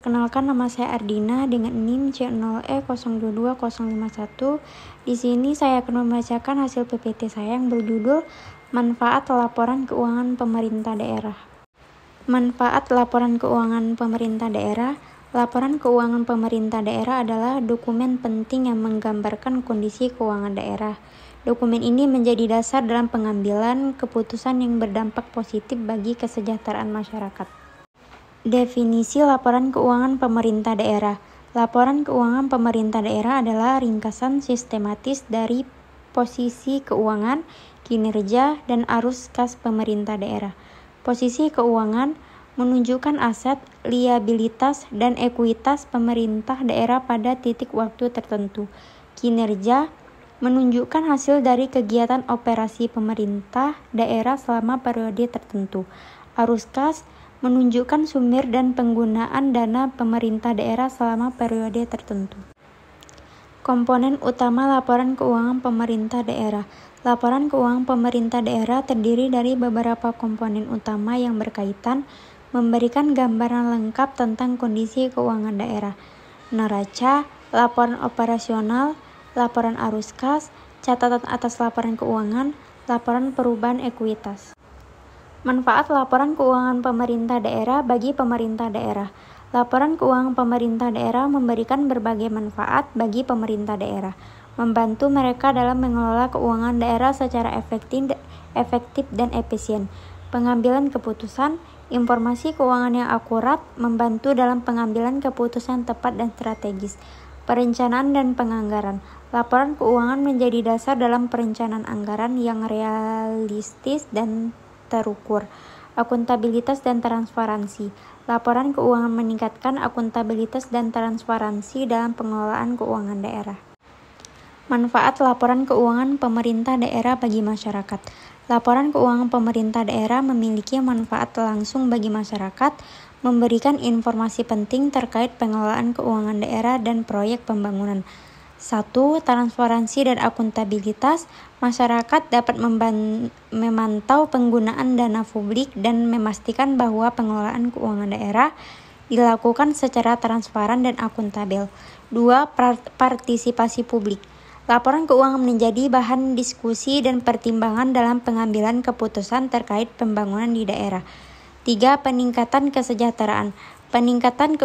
Kenalkan, nama saya Ardina dengan NIM C0E022051. Di sini saya akan membacakan hasil PPT saya yang berjudul Manfaat Laporan Keuangan Pemerintah Daerah. Manfaat laporan keuangan pemerintah daerah. Laporan keuangan pemerintah daerah adalah dokumen penting yang menggambarkan kondisi keuangan daerah. Dokumen ini menjadi dasar dalam pengambilan keputusan yang berdampak positif bagi kesejahteraan masyarakat. Definisi laporan keuangan pemerintah daerah. Laporan keuangan pemerintah daerah adalah ringkasan sistematis dari posisi keuangan, kinerja, dan arus kas pemerintah daerah. Posisi keuangan menunjukkan aset, liabilitas, dan ekuitas pemerintah daerah pada titik waktu tertentu. Kinerja menunjukkan hasil dari kegiatan operasi pemerintah daerah selama periode tertentu. Arus kas menunjukkan sumber dan penggunaan dana pemerintah daerah selama periode tertentu. Komponen utama laporan keuangan pemerintah daerah. Laporan keuangan pemerintah daerah terdiri dari beberapa komponen utama yang berkaitan, memberikan gambaran lengkap tentang kondisi keuangan daerah. Neraca, laporan operasional, laporan arus kas, catatan atas laporan keuangan, laporan perubahan ekuitas. Manfaat laporan keuangan pemerintah daerah bagi pemerintah daerah. Laporan keuangan pemerintah daerah memberikan berbagai manfaat bagi pemerintah daerah, membantu mereka dalam mengelola keuangan daerah secara efektif dan efisien. Pengambilan keputusan, informasi keuangan yang akurat, membantu dalam pengambilan keputusan tepat dan strategis. Perencanaan dan penganggaran. Laporan keuangan menjadi dasar dalam perencanaan anggaran yang realistis dan terukur. Akuntabilitas dan transparansi. Laporan keuangan meningkatkan akuntabilitas dan transparansi dalam pengelolaan keuangan daerah. Manfaat laporan keuangan pemerintah daerah bagi masyarakat. Laporan keuangan pemerintah daerah memiliki manfaat langsung bagi masyarakat, memberikan informasi penting terkait pengelolaan keuangan daerah dan proyek pembangunan. 1. Transparansi dan akuntabilitas. Masyarakat dapat memantau penggunaan dana publik dan memastikan bahwa pengelolaan keuangan daerah dilakukan secara transparan dan akuntabel. 2. Partisipasi publik. Laporan keuangan menjadi bahan diskusi dan pertimbangan dalam pengambilan keputusan terkait pembangunan di daerah. 3. Peningkatan kesejahteraan. Peningkatan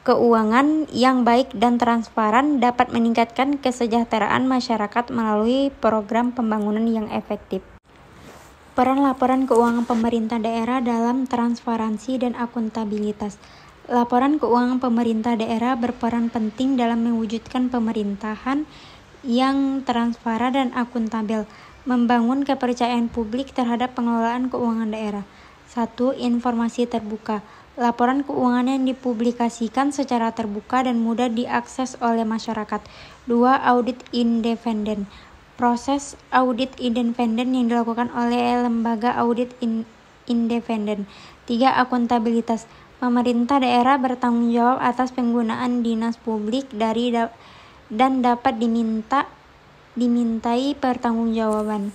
keuangan yang baik dan transparan dapat meningkatkan kesejahteraan masyarakat melalui program pembangunan yang efektif. Peran laporan keuangan pemerintah daerah dalam transparansi dan akuntabilitas. Laporan keuangan pemerintah daerah berperan penting dalam mewujudkan pemerintahan yang transparan dan akuntabel, membangun kepercayaan publik terhadap pengelolaan keuangan daerah. 1. Informasi terbuka. Laporan keuangan yang dipublikasikan secara terbuka dan mudah diakses oleh masyarakat. 2. Audit independen. Proses audit independen yang dilakukan oleh lembaga audit independen. 3. Akuntabilitas. Pemerintah daerah bertanggung jawab atas penggunaan dinas publik dan dapat dimintai pertanggungjawaban.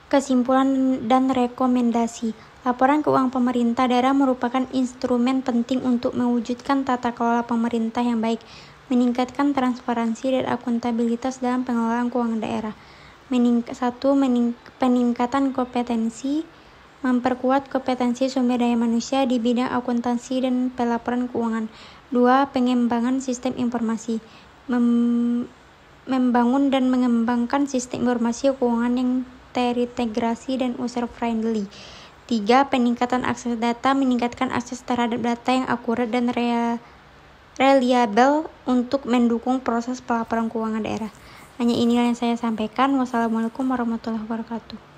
Kesimpulan dan rekomendasi. Laporan keuangan pemerintah daerah merupakan instrumen penting untuk mewujudkan tata kelola pemerintah yang baik, meningkatkan transparansi dan akuntabilitas dalam pengelolaan keuangan daerah. 1. Peningkatan kompetensi, memperkuat kompetensi sumber daya manusia di bidang akuntansi dan pelaporan keuangan. 2. Pengembangan sistem informasi, membangun dan mengembangkan sistem informasi keuangan yang terintegrasi dan user-friendly. 3. Peningkatan akses data, meningkatkan akses terhadap data yang akurat dan reliabel untuk mendukung proses pelaporan keuangan daerah. Hanya inilah yang saya sampaikan. Wassalamualaikum warahmatullahi wabarakatuh.